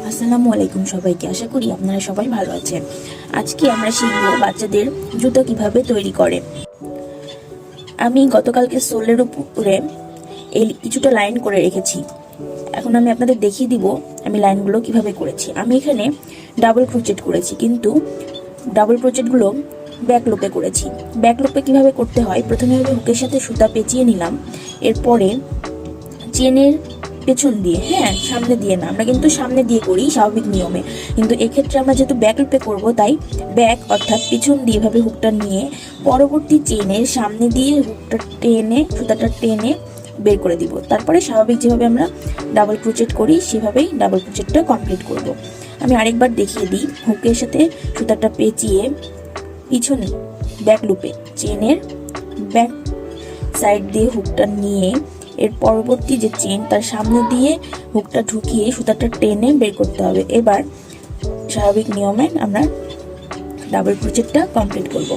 আসসালামু আলাইকুম সবাইকে। আশা করি আপনারা সবাই ভালো আছেন। আজকে আমরা শিখব বাচ্চাদের জুতো কিভাবে তৈরি করে। আমি গতকালকে সোলের উপরে এই কিছুটা লাইন করে রেখেছি। এখন আমি আপনাদের দেখিয়ে দিব আমি লাইনগুলো কিভাবে করেছি। আমি এখানে ডাবল ক্রোচেট করেছি, কিন্তু ডাবল ক্রোচেটগুলো ব্যাক লুপে করেছি। ব্যাক লুপে কিভাবে করতে হয়, প্রথমে আমি হুকের সাথে সুতা পেঁচিয়ে নিলাম, এরপরে চেনের পেছন দিয়ে, সামনে দিয়ে না, আমরা কিন্তু সামনে দিয়ে করি স্বাভাবিক নিয়মে, কিন্তু এক্ষেত্রে আমরা যেহেতু ব্যাক লুপে করবো তাই ব্যাক অর্থাৎ পিছন দিয়ে এভাবে হুকটা নিয়ে পরবর্তী চেনের সামনে দিয়ে হুকটা টেনে, সুতাটা টেনে বের করে দিব। তারপরে স্বাভাবিক যেভাবে আমরা ডাবল ক্রোচেট করি সেভাবেই ডাবল ক্রোচেটটা কমপ্লিট করব। আমি আরেকবার দেখিয়ে দিই। হুকের সাথে সুতাটা পেঁচিয়ে পিছনে ব্যাক লুপে চেনের ব্যাক সাইড দিয়ে হুকটা নিয়ে এর পরবর্তী যে চেন তার সামনে দিয়ে হুকটা ঢুকিয়ে সুতাটা টেনে বের করতে হবে। এবার স্বাভাবিক নিয়মে আমরা ডাবল ক্রোচেটটা কমপ্লিট করব।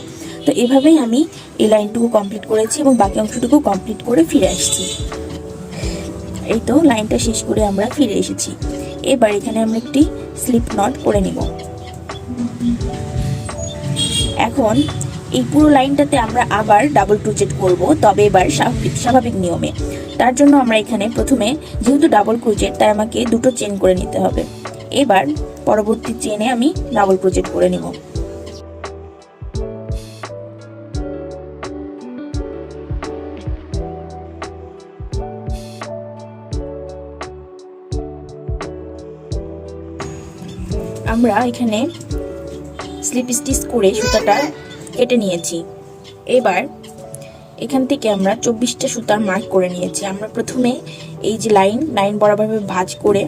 তো এভাবেই আমি এই লাইনটুকু কমপ্লিট করেছি এবং বাকি অংশটুকু কমপ্লিট করে ফিরে আসছি। এই তো লাইনটা শেষ করে আমরা ফিরে এসেছি। এবার এখানে আমরা একটি স্লিপ নট করে নিব। এখন এই পুরো লাইনটাতে আমরা আবার ডাবল ক্রোচেট করব, তবে এবার স্বাভাবিক নিয়মে। তার জন্য আমরা এখানে প্রথমে, যেহেতু ডাবল ক্রোচেট তাই আমাকে দুটো চেন করে নিতে হবে। এবার পরবর্তী চেনে আমি ডাবল ক্রোচেট করে নিব। আমরা এখানে স্লিপ স্টিচ করে সুতাটা কেটে নিয়েছি। এবার এখান থেকে আমরা 24টা সুতার মার্ক করে নিয়েছি। আমরা প্রথমে এই যে লাইন বরাবরভাবে ভাঁজ করে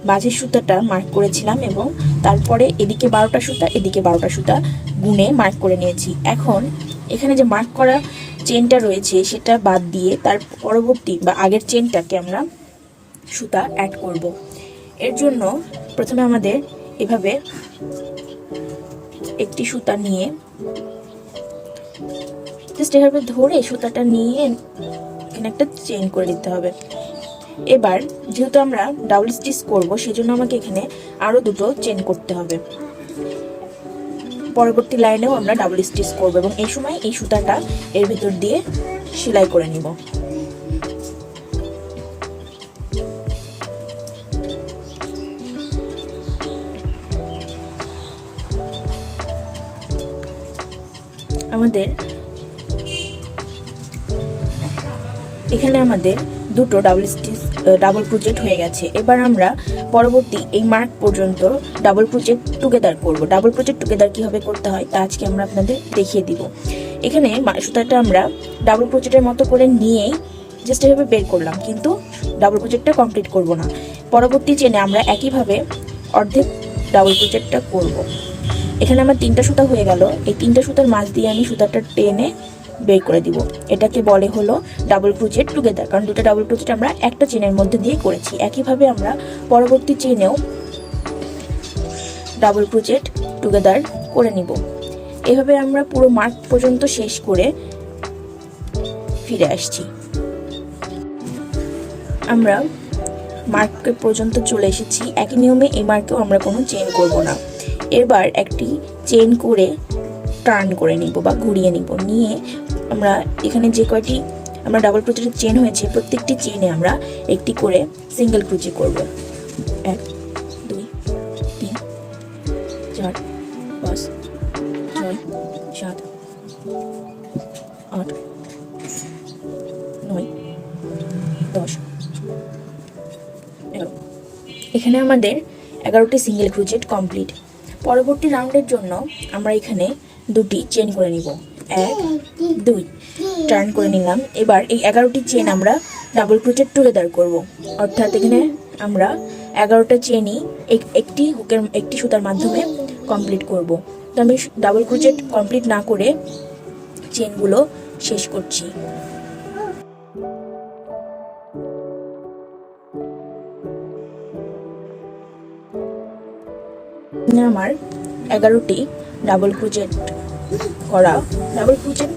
ভাঁজের সুতাটা মার্ক করেছিলাম এবং তারপরে এদিকে 12টা সুতা, এদিকে 12টা সুতা গুনে মার্ক করে নিয়েছি। এখন এখানে যে মার্ক করা চেনটা রয়েছে সেটা বাদ দিয়ে তার পরবর্তী বা আগের চেনটাকে আমরা সুতা অ্যাড করব। এর জন্য প্রথমে আমাদের এভাবে একটি সুতা নিয়ে জাস্ট এভাবে ধরে সুতাটা নিয়ে এখানে একটা চেইন করে দিতে হবে। এবার যেহেতু আমরা ডাবল স্টিচ করব সেজন্য আমাকে এখানে আরো দুটো চেইন করতে হবে। পরবর্তী লাইনেও আমরা ডাবল স্টিচ করব এবং এই সময় এই সুতাটা এর ভিতর দিয়ে সেলাই করে নিব। এখানে আমাদের দুটো ডাবল ক্রোচেট হয়ে গেছে। এবার আমরা পরবর্তী এই মার্ক পর্যন্ত ডাবল ক্রোচেট টুগেদার করব। ডাবল ক্রোচেট টুগেদার কিভাবে করতে হয় তা আজকে আমরা আপনাদের দেখিয়ে দিব। এখানে সুতাটা আমরা ডাবল ক্রোচেটের মতো করে নিয়েই জাস্ট এভাবে বের করলাম, কিন্তু ডাবল ক্রোচেটটা কমপ্লিট করব না। পরবর্তী চেনে আমরা একইভাবে অর্ধেক ডাবল ক্রোচেটটা করব। এখানে আমার 3টা সুতা হয়ে গেল। এই 3টা সুতার মাঝ দিয়ে আমি সুতাটা টেনে বের করে দিব। এটাকে বলে হলো ডাবল ক্রোচেট টুগেদার, কারণ দুটো ডাবল ক্রোচেট আমরা একটা চেনের মধ্যে দিয়ে করেছি। একইভাবে আমরা পরবর্তী চেনেও ডাবল ক্রোচেট টুগেদার করে নিব। এভাবে আমরা পুরো মার্ক পর্যন্ত শেষ করে ফিরে আসছি। আমরা মার্ক পর্যন্ত চলে এসেছি। একই নিয়মে এই মার্কেও আমরা কোনো চেন করব না। এবার একটি চেন করে টার্ন করে নিব বা ঘুরিয়ে নিব। নিয়ে আমরা এখানে যে কয়টি আমরা ডাবল ক্রোচেটের চেন হয়েছে প্রত্যেকটি চেনে আমরা একটি করে সিঙ্গেল ক্রোচেট করব। 1 2 3 4 5 6 7 8 9 10 11। এখানে আমাদের 11টি সিঙ্গেল ক্রোচেট কমপ্লিট। পরবর্তী রাউন্ডের জন্য আমরা এখানে দুটি চেন করে নিব। 1 2 টার্ন করে নিলাম। এবার এই 11টি চেন আমরা ডাবল ক্রোচেট টুগেদার করব, অর্থাৎ এখানে আমরা 11টা চেনই একটি সুতার মাধ্যমে কমপ্লিট করব। তো আমি ডাবল ক্রোচেট কমপ্লিট না করে চেনগুলো শেষ করছি। আমার 11টি ডাবল ক্রোচেট করা double crochet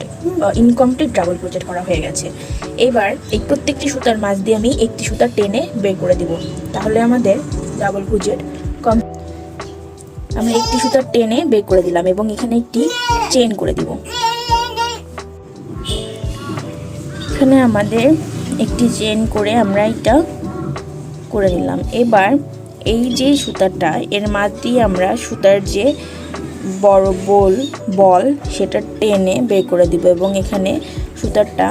incomplete double crochet করা হয়ে গেছে। এবার এই প্রত্যেকটি সুতার মাঝ দিয়ে আমি একটি সুতা টেনে বের করে দিব, তাহলে আমাদের ডাবল ক্রোচেট আমরা একটি সুতা টেনে বের করে দিলাম এবং এখানে একটি চেন করে দিব। এখানে আমাদের একটি চেন করে আমরা এটা করে নিলাম। এবার এই যে সুতাটা এর মাঝ দিয়ে আমরা সুতার যে বড় বল সেটা টেনে বের করে দিব এবং এখানে সুতাটা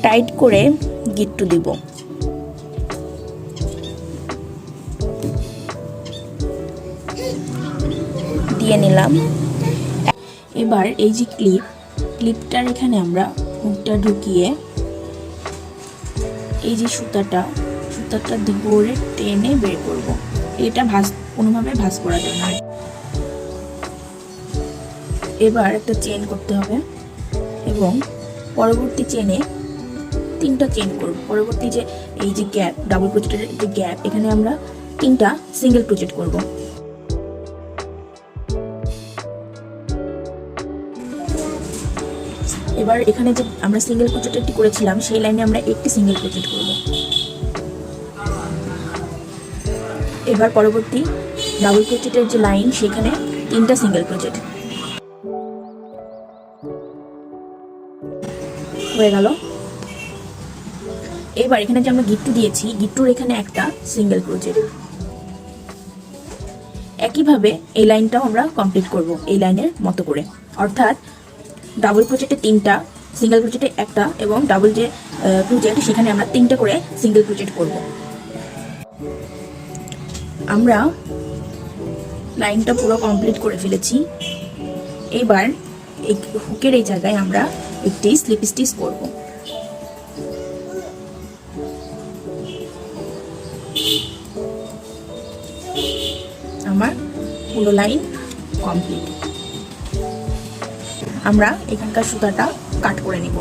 টাইট করে গিট্টু দিব। দিয়ে নিলাম। এবার এই যে ক্লিপটার এখানে আমরা হুকটা ঢুকিয়ে এই যে সুতাটা ধরে টেনে বের করব। এটা কোনোভাবে ভাঁজ করা যাবে না। এবার একটা চেন করতে হবে এবং পরবর্তী চেনে 3টা চেন করব। পরবর্তী যে এই যে গ্যাপ, ডাবল ক্রোচেটের যে গ্যাপ, এখানে আমরা 3টা সিঙ্গেল ক্রোচেট করব। এবার এখানে যে আমরা সিঙ্গেল ক্রোচেটটি করেছিলাম সেই লাইনে আমরা একটি সিঙ্গেল ক্রোচেট করব। এবার পরবর্তী ডাবল ক্রোচেটের যে লাইন সেখানে 3টা সিঙ্গেল ক্রোচেট হয়ে গেল। এবার এখানে যে আমরা গিট্টু দিয়েছি, গিট্টুর এখানে একটা সিঙ্গেল ক্রোচেট। একইভাবে এই লাইনটাও আমরা কমপ্লিট করব এই লাইনের মতো করে, অর্থাৎ ডাবল ক্রোচেটে 3টা, সিঙ্গেল ক্রোচেটে একটা এবং ডাবল যে ক্রোচেট সেখানে আমরা 3টা করে সিঙ্গেল ক্রোচেট করব। আমরা লাইনটা পুরো কমপ্লিট করে ফেলেছি। এবার এই হুকের এই জায়গায় আমরা একটি স্লিপ স্টিচ করব। আমার পুরো লাইন কমপ্লিট। আমরা এখানকার সুতাটা কাট করে নিব।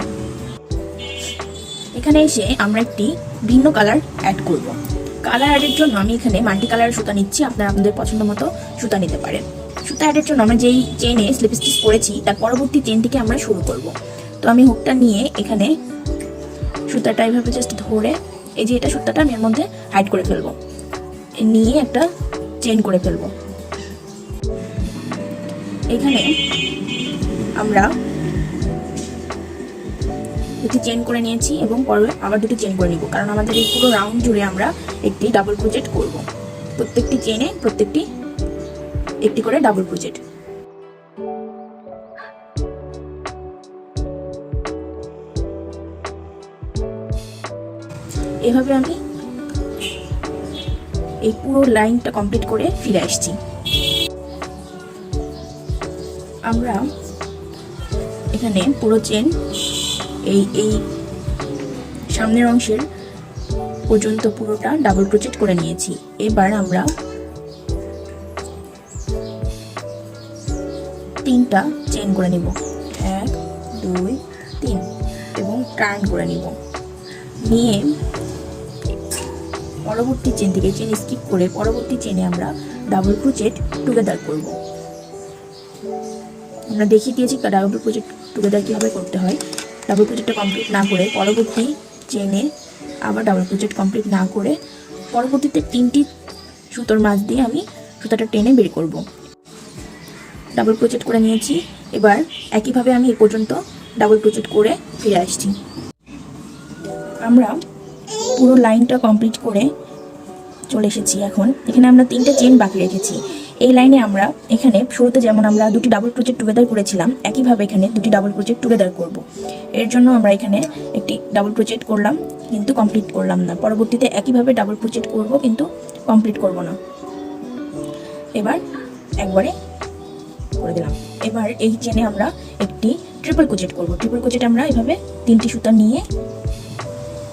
এখানে এসে আমরা একটি ভিন্ন কালার অ্যাড করব। কালার অ্যাডের জন্য আমি এখানে মাল্টি কালার সুতা নিচ্ছি, আপনারা আপনাদের পছন্দ মতো সুতা নিতে পারেন। সুতা অ্যাডের জন্য আমরা যেই চেনে স্লিপ স্টিচ করেছি তার পরবর্তী চেন থেকে আমরা শুরু করব। তো আমি হুকটা নিয়ে এখানে সুতাটা এইভাবে জাস্ট ধরে এই যে এটা সুতাটা আমি এর মধ্যে হাইড করে ফেলবো, নিয়ে একটা চেন করে ফেলবো। এখানে আমরা দুটি চেন করে নিয়েছি এবং পরে আবার দুটি চেন করে নিব, কারণ আমাদের এই পুরো রাউন্ড জুড়ে আমরা একটি ডাবল ক্রোচেট করব। প্রত্যেকটি চেনে একটি করে ডাবল ক্রোচেট। এভাবে আমি এই পুরো লাইনটা কমপ্লিট করে ফিরে আসছি। আমরা এখানে পুরো চেন এই সামনের অংশের পর্যন্ত পুরোটা ডাবল ক্রোচেট করে নিয়েছি। এবার আমরা 3টা চেন করে নিব, 1 2 3 এবং টার্ন করে নিব। নিয়ে পরবর্তী চেন থেকে চেন স্কিপ করে পরবর্তী চেনে আমরা ডাবল ক্রোচেট টুগেদার করব। আমরা দেখিয়ে দিয়েছি ডাবল ক্রোচেট টুগেদার কীভাবে করতে হয়। ডাবল ক্রোচেটটা কমপ্লিট না করে পরবর্তী চেনে আবার ডাবল ক্রোচেট কমপ্লিট না করে পরবর্তীতে 3টি সুতোর মাঝ দিয়ে আমি সুতাটা টেনে বের করব। ডাবল ক্রোচেট করে নিয়েছি। এবার একইভাবে আমি এ পর্যন্ত ডাবল ক্রোচেট করে ফিরে আসছি। আমরা পুরো লাইনটা কমপ্লিট করে চলে এসেছি। এখন এখানে আমরা 3টা চেন বাকি রেখেছি। এই লাইনে আমরা এখানে শুরুতে যেমন আমরা দুটি ডাবল ক্রোচেট টুগেদার করেছিলাম, একইভাবে এখানে দুটি ডাবল ক্রোচেট টুগেদার করব। এর জন্য আমরা এখানে একটি ডাবল ক্রোচেট করলাম কিন্তু কমপ্লিট করলাম না। পরবর্তীতে একইভাবে ডাবল ক্রোচেট করব কিন্তু কমপ্লিট করব না। এবার একবারে করে দিলাম। এবার এই চেনে আমরা একটি ট্রিপল ক্রোচেট করব। ট্রিপল ক্রোচেট আমরা এভাবে 3টি সুতা নিয়ে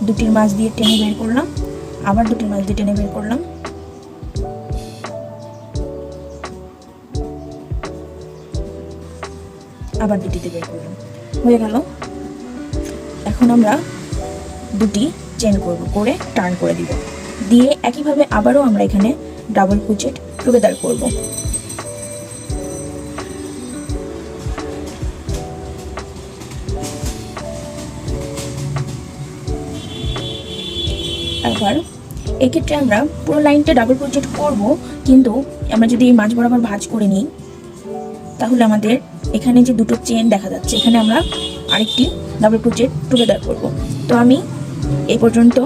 দুটির মাঝ দিয়ে টেনে বের করলাম, আবার দুটির মাঝ দিয়ে টেনে বের করলাম, আবার দুটিতে বের করলাম, হয়ে গেল। এখন আমরা দুটি চেন করব, করে টার্ন করে দিব, দিয়ে একইভাবে আবারও আমরা এখানে ডাবল ক্রোচেট টুগেদার করব। এবার এক্ষেত্রে আমরা পুরো লাইনটা ডাবল ক্রোচেট করব, কিন্তু আমরা যদি এই মাঝ বরাবর ভাঁজ করে নিই তাহলে আমাদের এখানে যে দুটো চেন দেখা যাচ্ছে এখানে আমরা আরেকটি ডাবল ক্রোচেট টুগেদার করব। তো আমি এই পর্যন্ত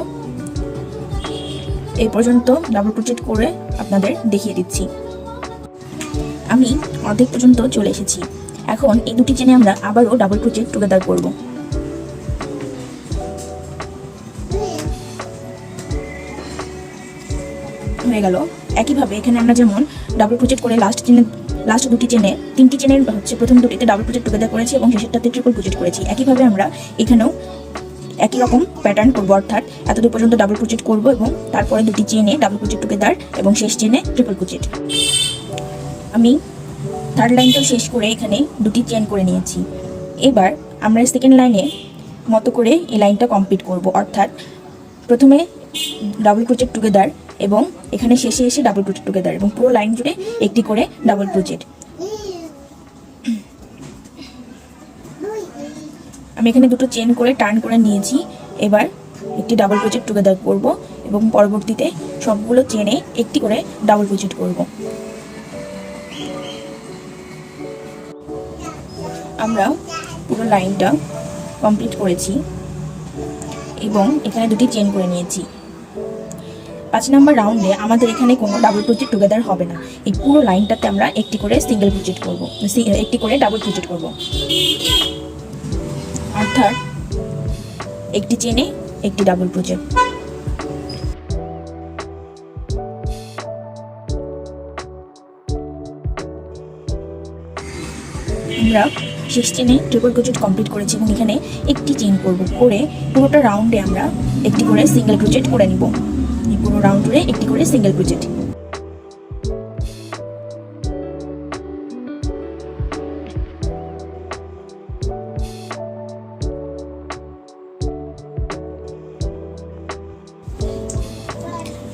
ডাবল ক্রোচেট করে আপনাদের দেখিয়ে দিচ্ছি। আমি অর্ধেক পর্যন্ত চলে এসেছি। এখন এই দুটি চেনে আমরা আবারও ডাবল ক্রোচেট টুগেদার করব। হয়ে গেল। একইভাবে এখানে আমরা যেমন ডাবল ক্রোচেট করে লাস্ট দুটি চেনে, তিনটি চেনের হচ্ছে প্রথম দুটিতে ডাবল ক্রোচেট টুগেদার করেছি এবং শেষেরটাতে ট্রিপল ক্রোচেট করেছি। একইভাবে আমরা এখানেও একই রকম প্যাটার্ন করবো, অর্থাৎ এতদূর পর্যন্ত ডাবল ক্রোচেট করব এবং তারপরে দুটি চেনে ডাবল ক্রোচেট টুগেদার এবং শেষ চেনে ট্রিপল ক্রোচেট। আমি থার্ড লাইনটাও শেষ করে এখানে দুটি চেন করে নিয়েছি। এবার আমরা সেকেন্ড লাইনে মতো করে এই লাইনটা কমপ্লিট করব, অর্থাৎ প্রথমে ডাবল ক্রোচেট টুগেদার এবং এখানে শেষে এসে ডাবল ক্রোচেট টুগেদার এবং পুরো লাইন জুড়ে একটি করে ডাবল ক্রোচেট। আমি এখানে দুটো চেন করে টার্ন করে নিয়েছি। এবার একটি ডাবল ক্রোচেট টুগেদার করব এবং পরবর্তীতে সবগুলো চেনে একটি করে ডাবল ক্রোচেট করব। আমরা পুরো লাইনটা কমপ্লিট করেছি এবং এখানে দুটি চেন করে নিয়েছি। 5 নম্বর রাউন্ডে আমাদের এখানে কোনো ডাবল ক্রোচেট টুগেদার হবে না। এই পুরো লাইনটাতে আমরা একটি করে সিঙ্গেল ক্রোচেট করব, একটি করে ডাবল ক্রোচেট করব, অর্থাৎ একটি চেনে একটি ডাবল ক্রোচেট। আমরা শেষ চেনে ট্রিপল ক্রোচেট কমপ্লিট করেছি এবং এখানে একটি চেন করব, করে পুরোটা রাউন্ডে আমরা একটি করে সিঙ্গেল ক্রোচেট করে নিব। এই পুরো রাউন্ড জুড়ে একটি করে সিঙ্গেল ক্রোচেট।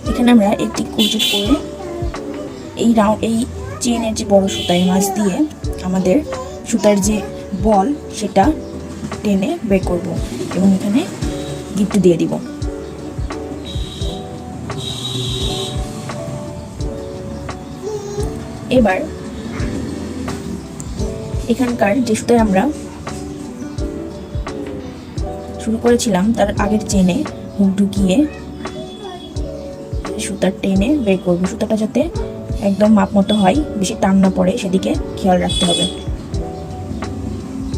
এখানে আমরা একটি ক্রোচেট করে এই চেনের যে বড় সুতার মাছ দিয়ে আমাদের সুতার যে বল সেটা টেনে বের করব এবং এখানে গিট দিয়ে দিব। এবার এখানকার যে সুতায় আমরা শুরু করেছিলাম তার আগের চেনে হুক ঢুকিয়ে সুতার টেনে বের করব। সুতাটা যাতে একদম মাপ মতো হয়, বেশি টান না পড়ে সেদিকে খেয়াল রাখতে হবে,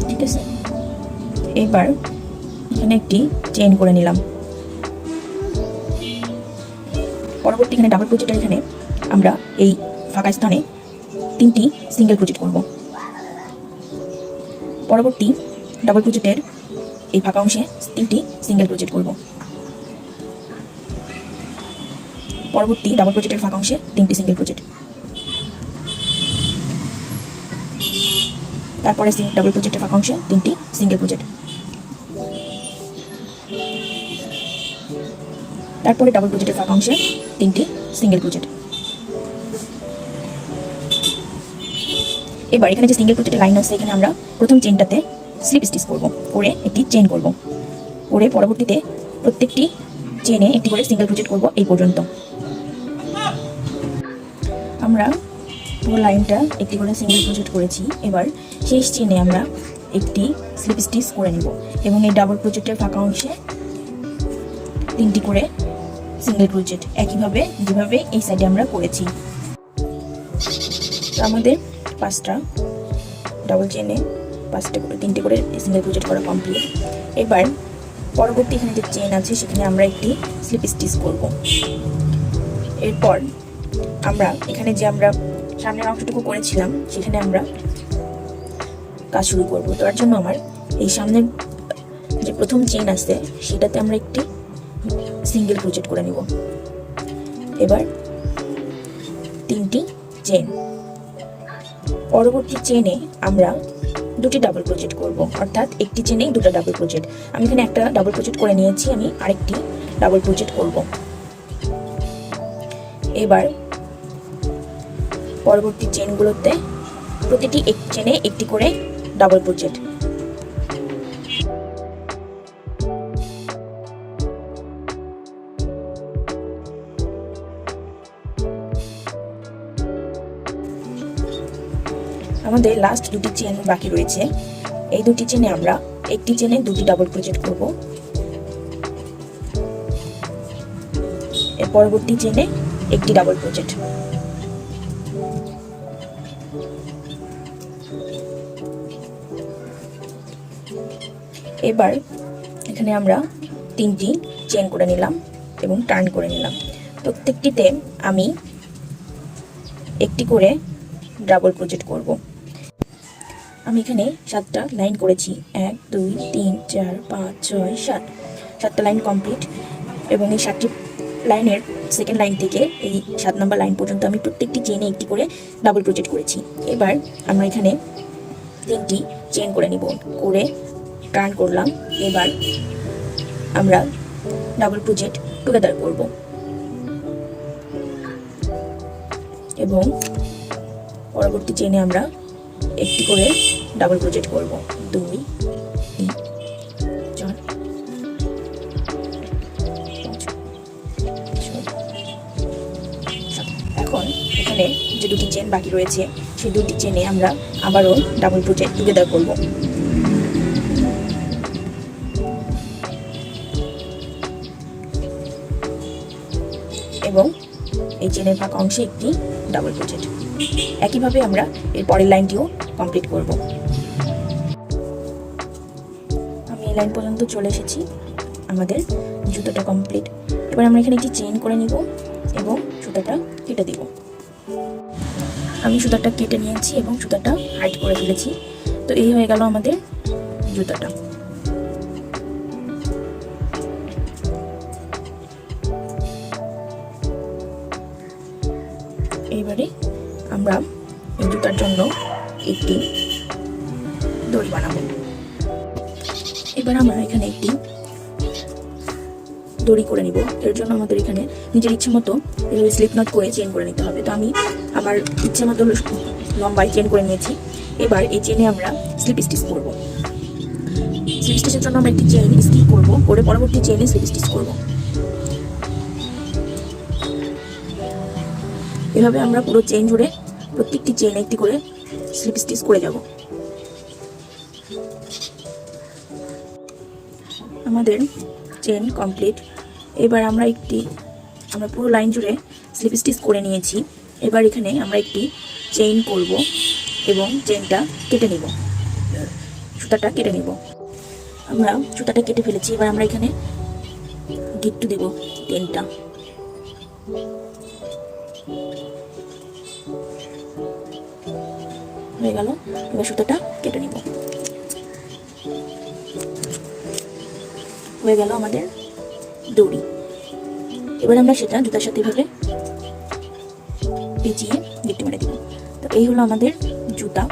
ঠিক আছে। এবার এখানে একটি চেইন করে নিলাম। পরবর্তী এখানে ডাবল ক্রোচেটের এখানে আমরা এই ফাঁকা স্থানে 3টি সিঙ্গেল ক্রোচেট করব। পরবর্তী ডাবল ক্রোচেটের এই ফাঁকা অংশে 3টি সিঙ্গেল ক্রোচেট করব। পরবর্তী ডাবল ক্রোচেটের ফাঁকা অংশে 3টি সিঙ্গেল ক্রোচেট। তারপরে ডাবল ক্রোচেটের ফাঁকা অংশে 3টি সিঙ্গেল ক্রোচেট। তারপরে ডাবল ক্রোচেটের ফাঁকা অংশে 3টি সিঙ্গেল ক্রোচেট। এবার এখানে যে সিঙ্গেল ক্রোচেটের লাইন আছে এখানে আমরা প্রথম চেনটাতে স্লিপ স্টিচ করব, করে একটি চেন করব, করে পরবর্তীতে প্রত্যেকটি চেনে একটি করে সিঙ্গেল ক্রোচেট করব এই পর্যন্ত। আমরা পুরো লাইনটা একটি করে সিঙ্গেল ক্রোচেট করেছি। এবার শেষ চেনে আমরা একটি স্লিপ স্টিচ করে নেব এবং এই ডাবল ক্রোচেটের ফাঁকা অংশে 3টি করে সিঙ্গেল ক্রোচেট, একইভাবে যেভাবে এই সাইডে আমরা করেছি। তো আমাদের 5টা ডাবল চেনে 3টে করে সিঙ্গেল ক্রোচেট করা কমপ্লিট। এবার পরবর্তী এখানে যে চেন আছে সেখানে আমরা একটি স্লিপ স্টিচ করব। এরপর আমরা এখানে যে আমরা সামনের অংশটুকু করেছিলাম সেখানে আমরা কাজ শুরু করব। তার জন্য আমার এই সামনের যে প্রথম চেন আছে সেটাতে আমরা একটি সিঙ্গেল ক্রোচেট করে নিব। এবার 3টি চেন। পরবর্তী চেনে আমরা 2টি ডাবল ক্রোচেট করব, অর্থাৎ একটি চেনেই 2টা ডাবল ক্রোচেট। আমি এখানে একটা ডাবল ক্রোচেট করে নিয়েছি, আমি আরেকটি ডাবল ক্রোচেট করব। এবার পরবর্তী চেনগুলোতে প্রতিটি এক চেনে একটি করে ডাবল ক্রোচেট। আমাদের লাস্ট দুটি চেন বাকি রয়েছে। এই দুটি চেনে আমরা একটি চেনে দুটি ডাবল ক্রোচেট করব, এর পরবর্তী চেনে একটি ডাবল ক্রোচেট। এবার এখানে আমরা 3টি চেন করে নিলাম এবং টার্ন করে নিলাম। প্রত্যেকটিতে আমি একটি করে ডাবল ক্রোচেট করব। আমি এখানে 7টা লাইন করেছি, 1 2 3 4 5 6 7, 7টা লাইন কমপ্লিট। এবং এই 7টি লাইনের সেকেন্ড লাইন থেকে এই 7 নম্বর লাইন পর্যন্ত আমি প্রত্যেকটি চেনে একটি করে ডাবল ক্রোচেট করেছি। এবার আমরা এখানে 3টি চেন করে নিব, করে টার্ন করলাম। এবার আমরা ডাবল ক্রোচেট টুগেদার করব এবং পরবর্তী চেনে আমরা একটি করে ডাবল ক্রোচেট করব, 2 3 4 5 6 7। এখন এখানে যে দুটি চেন বাকি রয়েছে সেই দুটি চেনে আমরা আবারও ডাবল ক্রোচেট টুগেদার করব। এবং এই চেনের ফাঁকা অংশে একটি ডাবল ক্রোচেট। একইভাবে আমরা এর পরের লাইনটিও কমপ্লিট করব। আমি এই লাইন পর্যন্ত চলে এসেছি, আমাদের জুতোটা কমপ্লিট। এবার আমরা এখানে একটি চেইন করে নিব এবং সুতাটা কেটে দিব। আমি সুতাটা কেটে নিয়েছি এবং সুতাটা হাইড করে ফেলেছি। তো এই হয়ে গেল আমাদের জুতাটা। এবারে আমরা এই জুতার জন্য একটি দড়ি বানাবো। এবার আমরা এখানে একটি দড়ি করে নিব। এর জন্য আমাদের এখানে নিজের ইচ্ছে মতো এভাবে স্লিপ নট করে চেন করে নিতে হবে। তো আমি আমার ইচ্ছে মতো লম্বায় চেন করে নিয়েছি। এবার এই চেনে আমরা স্লিপ স্টিচ করব। স্লিপ স্টিচের জন্য আমরা একটি চেন স্কিপ করব, করে পরবর্তী চেনে স্লিপ স্টিচ করব। এভাবে আমরা পুরো চেন জুড়ে প্রত্যেকটি চেনে একটি করে স্লিপ স্টিচ করে যাব। আমাদের চেন কমপ্লিট। এবার আমরা পুরো লাইন জুড়ে স্লিপ স্টিচ করে নিয়েছি। এবার এখানে আমরা একটি চেইন করব এবং চেনটা কেটে নিব, সুতাটা কেটে নিব। আমরা সুতাটা কেটে ফেলেছি। এবার আমরা এখানে গিট্টু দেব 3টা। হয়ে গেল। এবার সুতাটা কেটে নিব। হয়ে গেল আমাদের দড়ি। এবার আমরা সেটা জুতার সাথে এভাবে পেঁচিয়ে গিট্টু মেরে দিব। তো এই হলো আমাদের জুতা।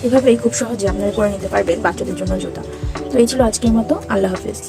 এভাবেই খুব সহজে আপনারা করে নিতে পারবেন বাচ্চাদের জন্য জুতা। তো এই ছিল আজকের মতো। আল্লাহ হাফেজ।